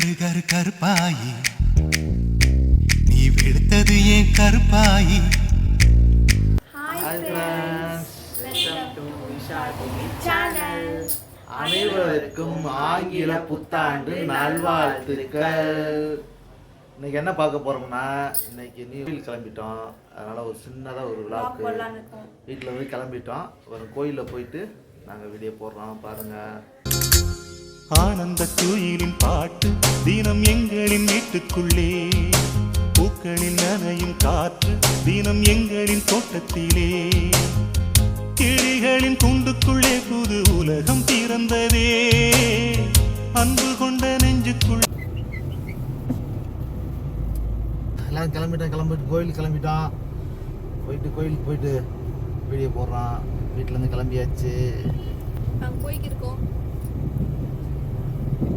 கரு கரு கருப்பாயி நீ வெளுத்தது ஏன் கருப்பாயி. அனைவருக்கும் ஆங்கில புத்தாண்டு நல்வாழ்த்துக்கள். இன்னைக்கு என்ன பார்க்க போறோம்னா, இன்னைக்கு நீவில் கிளம்பிட்டோம். அதனால ஒரு சின்னதாக ஒரு விழாக்கு வீட்டில் இருந்து கிளம்பிட்டோம். ஒரு கோயிலில் போயிட்டு நாங்கள் வீடியோ போடுறோம், பாருங்க. ஆனந்த குயிலின் பாட்டு தினம் எங்களின் வீட்டுக்குள்ளே, பூக்களின் நனையும் காற்று தினம் எங்களின் தோட்டத்திலே, கிளிகளின் கூண்டுக்குள்ளே புது உலகம் பிறந்ததே, அன்பு கொண்ட நெஞ்சுக்குள். எல்லாம் கிளம்பிட்டு கோயிலுக்கு கிளம்பிட்டோம். கோயிலுக்கு போயிட்டு வீடியோ போடுறோம். வீட்டிலேருந்து கிளம்பியாச்சு.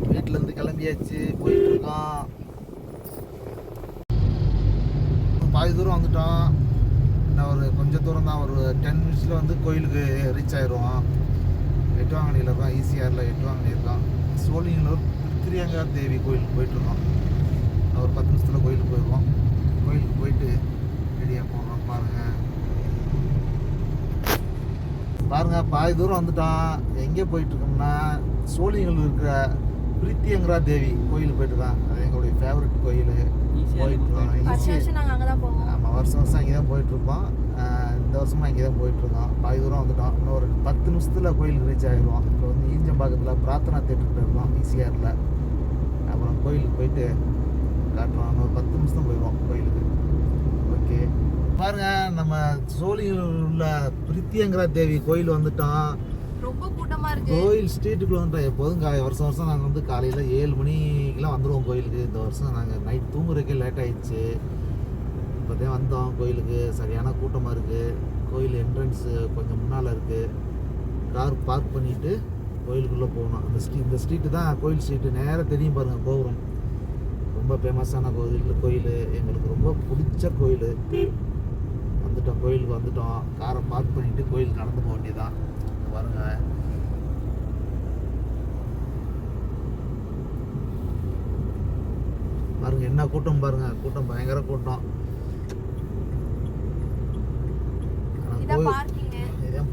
வீட்டிலேருந்து கிளம்பியாச்சு, போயிட்டு இருக்கோம். பாதி தூரம் வந்துட்டோம். இன்னும் ஒரு கொஞ்சம் தூரம் தான், ஒரு 10 மினிட்ஸில் வந்து கோயிலுக்கு ரீச் ஆயிடுவோம். எட்டுவாங்கனியில் இருக்கோம், ஈசிஆரில் எட்டுவாங்கனி இருக்கோம். சோழிங்கநல்லூர் பிரித்தியங்கா தேவி கோயிலுக்கு போயிட்டுருக்கோம். ஒரு 10 நிமிஷத்தில் கோயிலுக்கு போயிடுவோம். கோயிலுக்கு போயிட்டு ரெடியாக போடுறோம், பாருங்கள். பாதி தூரம் வந்துட்டோம். எங்கே போயிட்டுருக்கோம்னா, சோழிங்கநல்லூர் இருக்கிற பிரித்தியங்கரா தேவி கோயிலுக்கு போயிட்டுருக்கோம். அது எங்களுடைய ஃபேவரட் கோயில். போயிட்டுருக்கோம். ஆமாம், வருஷம் அங்கே தான் போயிட்டுருப்போம். இந்த வருஷமாக இங்கே தான் போயிட்டுருக்கோம். பாதி தூரம் வந்துட்டோம். இன்னும் ஒரு 10 நிமிஷத்தில் கோயிலுக்கு ரீச் ஆகிடுவோம். இப்போ வந்து ஈஞ்சம்பாக்கத்தில் பிரார்த்தனா தேட்டருக்கு இருக்கோம், ஈசிஆரில். அப்புறம் கோயிலுக்கு போயிட்டு காட்டுறோம். இன்னும் ஒரு 10 நிமிஷம் போயிடுவோம் கோயிலுக்கு. ஓகே, பாருங்கள். நம்ம சோழிங்கநல்லூர் உள்ள பிரித்தியங்கரா தேவி கோயில் வந்துட்டோம். ரொம்ப கூட்டமா இருக்கு. கோயில் ஸ்ட்ரீட்டுக்குள்ள வந்துட்டோம். எப்போதும் வருஷம் நாங்கள் வந்து காலையில் 7 மணிக்கெலாம் வந்துடுவோம் கோயிலுக்கு. இந்த வருஷம் நாங்கள் நைட் தூங்குறதுக்கே லேட் ஆகிடுச்சு. இப்போ தான் வந்தோம் கோயிலுக்கு. சரியான கூட்டமாக இருக்குது. கோயில் என்ட்ரன்ஸு கொஞ்சம் முன்னால் இருக்குது. கார் பார்க் பண்ணிவிட்டு கோயிலுக்குள்ளே போகணும். இந்த ஸ்ட்ரீட்டு தான் கோயில் ஸ்ட்ரீட்டு. நேராக தெரியும் பாருங்கள் கோபுரம். ரொம்ப ஃபேமஸான கோயில். எங்களுக்கு ரொம்ப பிடிச்ச கோயில். வந்துட்டோம், கோயிலுக்கு வந்துட்டோம். காரை பார்க் பண்ணிவிட்டு கோயிலுக்கு நடந்து போக வேண்டியதான். பாருங்க, என்ன கூட்டம் பாருங்க. கூட்டம் பயங்கர கூட்டம்.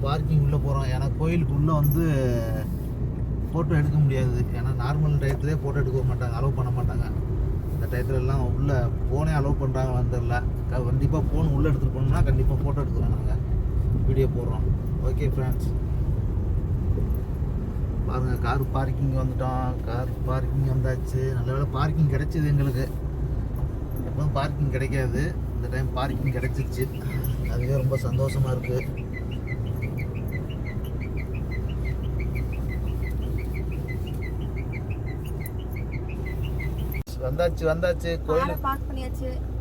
பார்க்கிங் உள்ள போறோம். ஏன்னா கோயிலுக்கு உள்ள வந்து போட்டோ எடுக்க முடியாது. ஏன்னா நார்மல் டயத்துலேயே போட்டோ எடுக்க மாட்டாங்க, அலோவ் பண்ண மாட்டாங்க. இந்த டயத்துல எல்லாம் உள்ள போனே அலோவ் பண்ணுறாங்களான்னு தெரியல. கண்டிப்பாக ஃபோன் உள்ளே எடுத்துகிட்டு போனோம்னா கண்டிப்பாக ஃபோட்டோ எடுக்கிறோம், நாங்கள் வீடியோ போடுறோம். ஓகே ஃப்ரெண்ட்ஸ், பாருங்கள். கார் பார்க்கிங் வந்துட்டோம். கார் பார்க்கிங் வந்தாச்சு. நல்ல வேளை பார்க்கிங் கிடைச்சிது எங்களுக்கு. எப்போதும் பார்க்கிங் கிடைக்காது, இந்த டைம் பார்க்கிங் கிடைச்சிருச்சு. அதுவே ரொம்ப சந்தோஷமாக இருக்குது. வந்தாச்சு கோயில்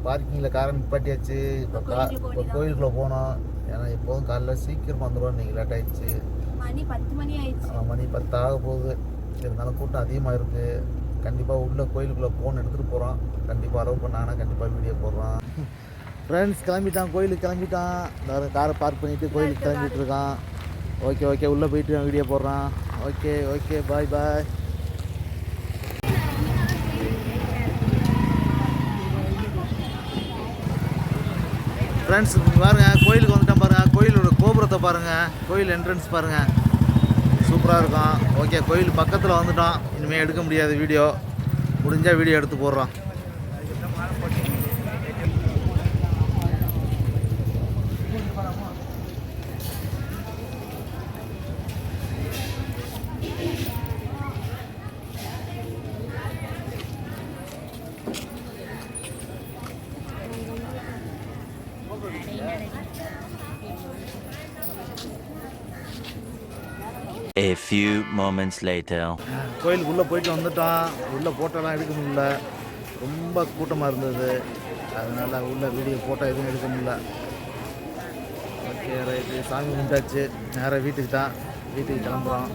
பார்க்கிங்கில் காரை நிப்பாட்டியாச்சு. இப்போ கோயிலுக்குள்ளே போனோம். ஏன்னா எப்போதும் காலைல சீக்கிரமாக வந்துடுவோம். இன்றைக்கி லேட் ஆகிடுச்சு. மணி 10 ஆக போகுது. இருந்தாலும் கூட்டம் அதிகமாக இருக்குது. கண்டிப்பாக உள்ள கோயிலுக்குள்ளே ஃபோன் எடுத்துகிட்டு போகிறோம். கண்டிப்பாக அலோவ் பண்ணாங்கன்னா கண்டிப்பாக வீடியோ போடுறோம். ஃப்ரெண்ட்ஸ் கிளம்பிட்டான், கோயிலுக்கு கிளம்பிட்டான். காரை பார்க் பண்ணிவிட்டு கோயிலுக்கு கிளம்பிட்டு இருக்கான். ஓகே, உள்ளே போயிட்டு வீடியோ போடுறான். ஓகே, பாய். ஃப்ரெண்ட்ஸ் பாருங்கள், கோயிலுக்கு வந்துட்டோம். பாருங்கள், கோயிலோட கோபுரத்தை பாருங்கள். கோயில் என்ட்ரன்ஸ் பாருங்கள், சூப்பராக இருக்கும். ஓகே, கோயில் பக்கத்தில் வந்துட்டோம். இனிமேல் எடுக்க முடியாது வீடியோ. முடிஞ்சால் வீடியோ எடுத்து போடுறோம். A few moments later. கோயிலுக்குள்ளே போயிட்டு வந்துட்டோம். உள்ளே ஃபோட்டோலாம் எடுக்க முடியல, ரொம்ப கூட்டமாக இருந்தது. அதனால் உள்ள வீடியோ ஃபோட்டோ எதுவும் எடுக்க முடியல. Okay, right. சாமி கும்பிட்டாச்சு. நேராக வீட்டுக்கு கிளம்புறோம்.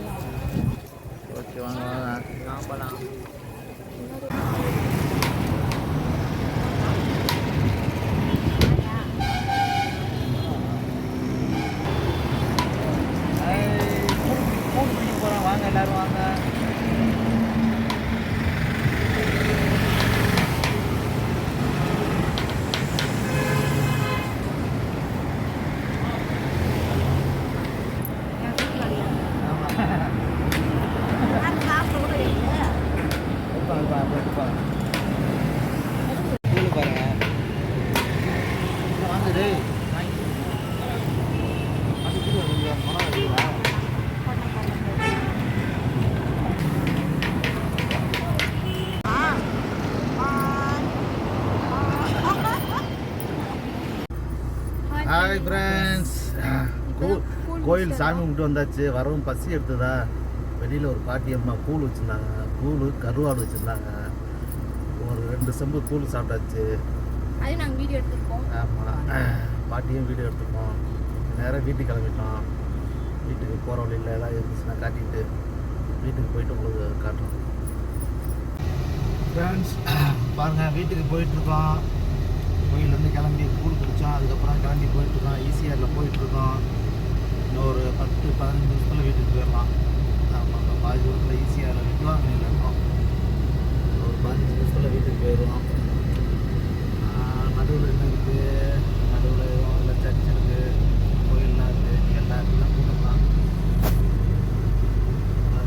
ஓகே, வாங்க போகலாம். வாங்க, எல்லோரும் வாங்க. கூழு பாருங்க. வாங்க டேய் அதுக்கு மனம் இருக்குதா ஹாய் ஃப்ரெண்ட்ஸ் கோயில் சாமி கும்பிட்டு வந்தாச்சு. வரவும் பசி எடுத்ததா வெளியில் ஒரு பாட்டி அம்மா கூழ் வச்சுருந்தாங்க. கூழ் கருவாடு வச்சுருந்தாங்க. ஒரு 2 செம்பு கூழ் சாப்பிட்டாச்சு. அது நாங்க வீடியோ எடுத்துருக்கோம். ஆமாம், பாட்டியும் வீடியோ எடுத்துப்போம். நேராக வீட்டுக்கு கிளம்பிட்டோம். வீட்டுக்கு போகிற வழியில் எல்லாம் இருந்துச்சுன்னா காட்டிட்டு வீட்டுக்கு போயிட்டு உங்களுக்கு காட்டுறோம். ஃப்ரெண்ட்ஸ் பாருங்கள், வீட்டுக்கு போயிட்டுருக்கோம். கோயிலேருந்து கிளம்பி கூழ் குடித்தோம். அதுக்கப்புறம் கிளம்பி போயிட்டுருக்கோம். ஈசிஆரில் போயிட்டுருக்கோம். இன்னும் ஒரு 10-15 நிமிஷத்தில் வீட்டுக்கு போயிடலாம். ஆமாம், பாதி தூரத்தில் ஈசிஆரில் வித்வாங்கனில் இருக்கோம். ஒரு 15 நிமிஷத்தில் வீட்டுக்கு போயிடுவோம். நடுவில் என்ன இருக்குது? நடுவில் எதுவும் இல்லை, சர்ச் இருக்குது, கோயிலெலாம் இருக்குது, எல்லா இடத்துலையும் கூட்டம் தான்.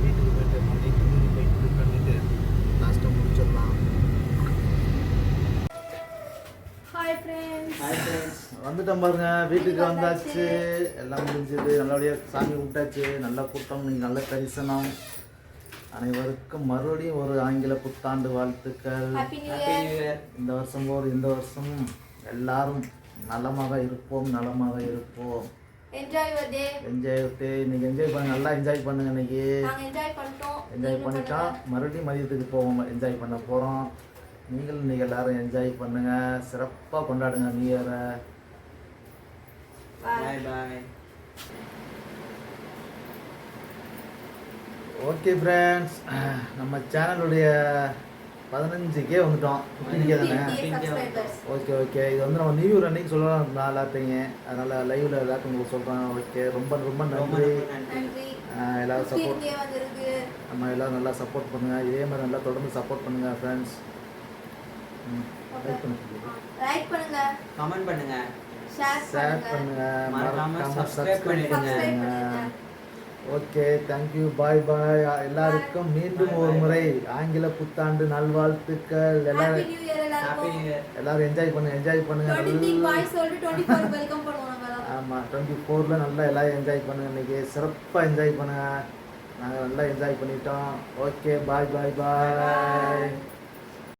வீட்டுக்கு போயிட்டு மறுபடியும் போயிட்டு பண்ணிவிட்டு லாஸ்ட்டை முடிச்சிடலாம். Hi friends. Hi friends. வந்துட்டோம் பாருங்க, வீட்டுக்கு வந்தாச்சு. எல்லாம் முடிஞ்சது, நல்லபடியாக சாமி கும்பிட்டாச்சு. நல்ல கூட்டம், நீங்கள் நல்ல தரிசனம். அனைவருக்கும் மறுபடியும் ஒரு ஆங்கில புத்தாண்டு வாழ்த்துக்கள். Happy new happy year. New year. இந்த வருஷம் போல் இந்த வருஷம் எல்லாரும் நலமாக இருப்போம், நலமாக இருப்போம். Enjoy your day. என்ஜாய் விட்டு இன்னைக்கு என்ஜாய் பண்ண, நல்லா என்ஜாய் பண்ணுங்க. இன்னைக்கு நாங்க என்ஜாய் பண்ணிட்டோம். என்ஜாய் பண்ணிட்டோம். மறுபடியும் மதியத்துக்கு போவோம், என்ஜாய் பண்ண போகிறோம். நீங்களும் நீங்கள் எல்லாரும் என்ஜாய் பண்ணுங்க, சிறப்பாக கொண்டாடுங்க நியூ இயரை. பாய் பாய். ஓகே ஃப்ரெண்ட்ஸ், நம்ம சேனலுடைய 15K வந்துட்டோம். 15K தானே? 15K subscribers. Okay okay. இது வந்து நம்ம நியூ இயர் அன்னைக்கு சொல்லலாம் நான் எல்லாத்தையும். அதனால் லைவில் எல்லாத்தையும் உங்களுக்கு சொல்கிறேன். ஓகே, ரொம்ப ரொம்ப நன்றி. நன்றி. எல்லோரும் சப்போர்ட், 15K வந்திருக்கு. நம்ம எல்லோரும் நல்லா சப்போர்ட் பண்ணுங்கள். இதே மாதிரி நல்லா தொடர்ந்து சப்போர்ட் பண்ணுங்கள் ஃப்ரெண்ட்ஸ். லைக் பண்ணுங்க, லைக் பண்ணுங்க, கமெண்ட் பண்ணுங்க, ஷேர் ஷேர் பண்ணுங்க, பண்ணுங்கள், மறக்காம மறக்காம subscribe சப்ஸ்கிரைப் பண்ணிடுங்க. பண்ணிடுங்க. ஓகே, தேங்க்யூ, பாய் பாய். எல்லாருக்கும் மீண்டும் ஒரு முறை ஆங்கில புத்தாண்டு நல்வாழ்த்துக்கள். ஹாப்பி எல்லாரும் நியூ இயர் ஹாப்பி எல்லாருக்கும். New year. எல்லாரும் என்ஜாய் பண்ணுங்க, என்ஜாய் பண்ணுங்க. 23 பாய் சொல்லிட்டு 24 வெல்கம் பண்ணுவோம் நம்ம எல்லாம். ஆமாம், 24ல் நல்லா எல்லாரும் என்ஜாய் பண்ணுங்க. இன்னைக்கு சிறப்பாக என்ஜாய் பண்ணுங்க. நாங்கள் நல்லா என்ஜாய் பண்ணிட்டோம். ஓகே, பாய் பாய் பாய்.